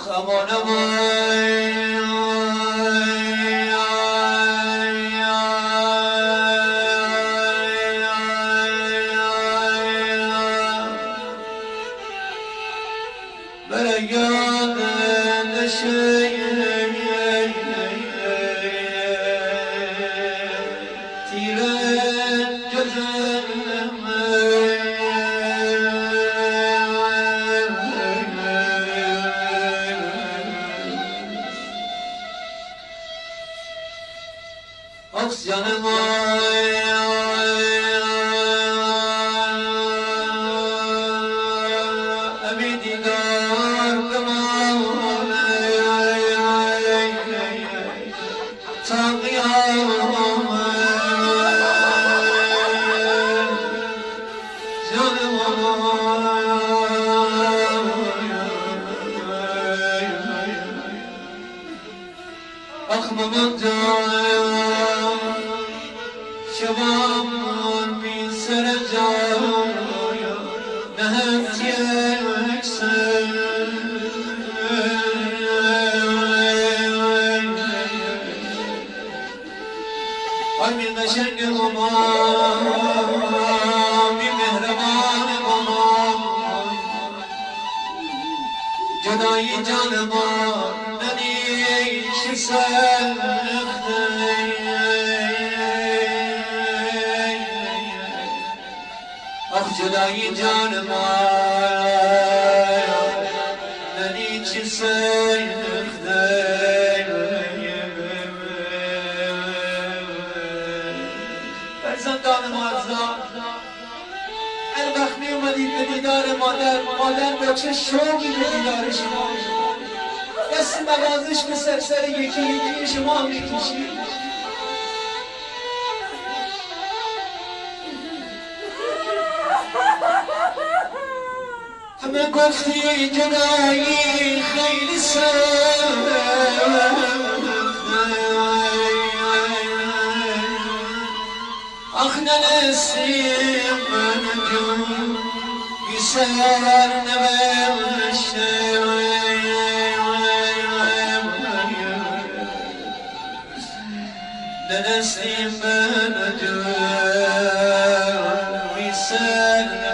امان امان برگرد نشه تیره جزم اکسیژن من جان شبام بی سر جان نهت یکسر آی می قشنگ مامان می مهربان مامان جدایی جان ما آخ جدایی جان ما ننی چی سیخته فرزندان معزز الوقت می اومدید به دیدار مادر با چه شوقی به دیدار شما دست نوازش به سر یکی یکی شما میکشید همه گفتی جدایی خیلی سخته آخ ننسیم من جون بی سر نوشته ننسیم من جون بی سر